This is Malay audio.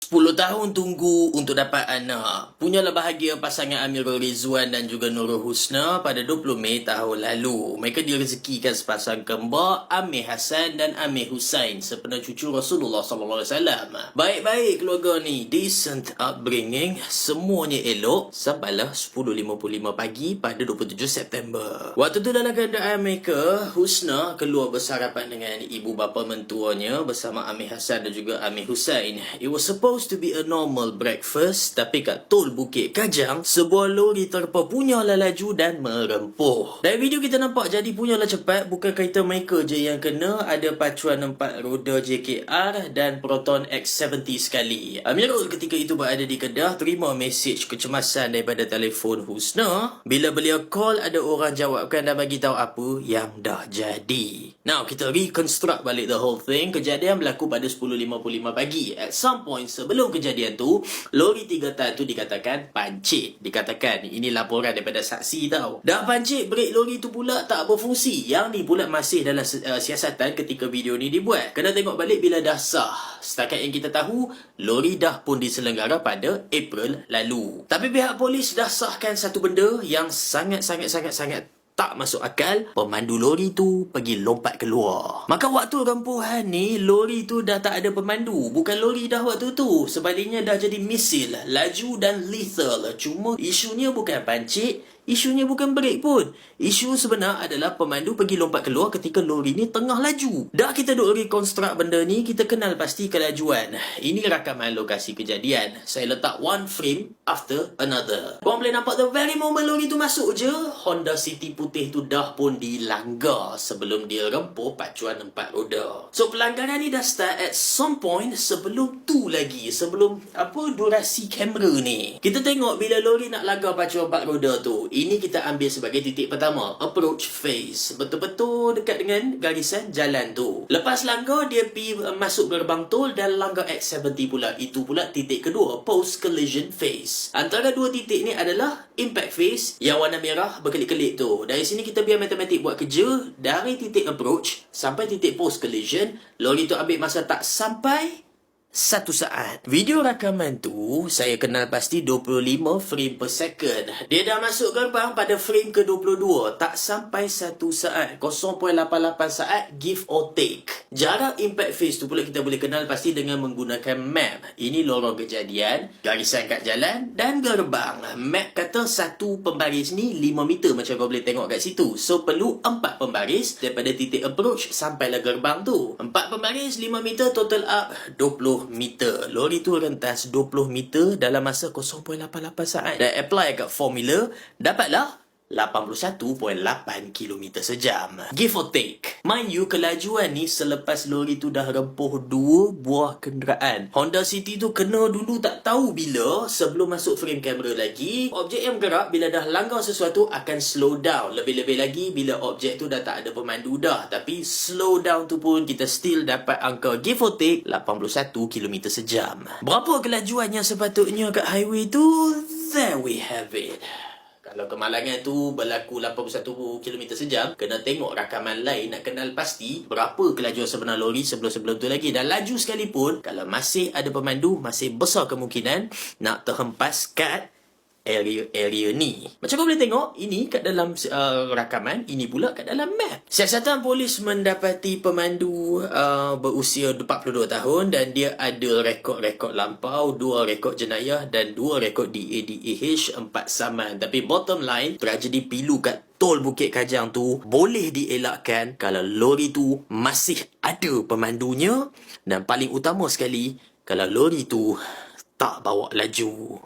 10 tahun tunggu untuk dapat anak. Punyalah bahagia pasangan Amirul Rizwan dan juga Nurul Husna pada 20 Mei tahun lalu. Mereka direzekikan sepasang kembar, Amir Hassan dan Amir Hussein, sepenuh cucu Rasulullah SAW. Baik-baik keluarga ni, decent upbringing, semuanya elok sampailah 10.55 pagi pada 27 September. Waktu tu dalam keadaan mereka, Husna keluar bersarapan dengan ibu bapa mentuanya bersama Amir Hassan dan juga Amir Hussein. It was supposed to be a normal breakfast, tapi kat Tol Bukit Kajang, sebuah lori terpa punyalah laju dan merempuh. Dari video kita nampak jadi punyalah cepat, bukan kereta mereka je yang kena, ada pacuan 4 roda JKR dan Proton X70 sekali. Amirul ketika itu berada di Kedah, terima mesej kecemasan daripada telefon Husna. Bila beliau call, ada orang jawabkan dan bagi tahu apa yang dah jadi. Now, kita reconstruct balik the whole thing. Kejadian berlaku pada 10.55 pagi. At some point sebelum kejadian tu, lori 3 tan tu dikatakan pancit. Dikatakan, ini laporan daripada saksi tau. Dah pancit, brek lori tu pula tak berfungsi. Yang ni pula masih dalam siasatan ketika video ni dibuat. Kena tengok balik bila dah sah. Setakat yang kita tahu, lori dah pun diselenggara pada April lalu. Tapi pihak polis dah sahkan satu benda yang sangat tak masuk akal. Pemandu lori tu pergi lompat keluar. Maka waktu rempuhan ni, lori tu dah tak ada pemandu. Bukan lori dah waktu tu. Sebaliknya dah jadi misil, laju dan lethal. Cuma isunya bukan pancit, isunya bukan brek pun. Isu sebenar adalah pemandu pergi lompat keluar ketika lori ni tengah laju. Dah kita duk reconstruct benda ni, kita kenal pasti kelajuan. Ini rakaman lokasi kejadian. Saya letak one frame after another. Korang boleh nampak the very moment lori tu masuk je, Honda City putih tu dah pun dilanggar sebelum dia rempuh pacuan 4 roda. So pelanggaran ni dah start at some point sebelum tu lagi, sebelum durasi kamera ni. Kita tengok bila lori nak langgar pacuan 4 roda tu. Ini kita ambil sebagai titik pertama, approach phase. Betul-betul dekat dengan garisan jalan tu. Lepas langgar, dia pergi masuk gerbang tol dan langgar X70 pula. Itu pula titik kedua, post collision phase. Antara dua titik ni adalah impact phase yang warna merah berkelip-kelip tu. Dari sini kita biar matematik buat kerja. Dari titik approach sampai titik post collision, lori tu ambil masa tak sampai 1 saat. Video rakaman tu saya kenal pasti 25 frame per second. Dia dah masuk gerbang pada frame ke-22. Tak sampai 1 saat. 0.88 saat give or take. Jarak impact phase tu pula kita boleh kenal pasti dengan menggunakan map. Ini lorong kejadian, garisan kat jalan dan gerbang. Map kata satu pembaris ni 5 meter macam kau boleh tengok kat situ. So perlu 4 pembaris daripada titik approach sampailah gerbang tu. 4 pembaris 5 meter total up 20 meter. Lori tu rentas 20 meter dalam masa 0.88 saat. Dan apply kat formula, dapatlah 81.8 km sejam. Give or take. Mind you, kelajuan ni selepas lori tu dah rempuh 2 buah kenderaan. Honda City tu kena dulu tak tahu bila, sebelum masuk frame kamera lagi. Objek yang bergerak bila dah langgar sesuatu akan slow down. Lebih-lebih lagi bila objek tu dah tak ada pemandu dah. Tapi slow down tu pun kita still dapat angka give or take 81 km sejam. Berapa kelajuan yang sepatutnya kat highway tu? There we have it. Kalau kemalangan tu berlaku 81 km sejam, kena tengok rakaman lain nak kenal pasti berapa kelajuan sebenar lori sebelum-sebelum tu lagi. Dan laju sekalipun, kalau masih ada pemandu, masih besar kemungkinan nak terhempas kat area ni. Macam kau boleh tengok, ini kat dalam rakaman, ini pula kat dalam map. Siasatan polis mendapati pemandu berusia 42 tahun dan dia ada rekod-rekod lampau, 2 rekod jenayah dan 2 rekod DADAH, 4 saman. Tapi bottom line, tragedi pilu kat Tol Bukit Kajang tu boleh dielakkan kalau lori tu masih ada pemandunya, dan paling utama sekali, kalau lori tu tak bawa laju.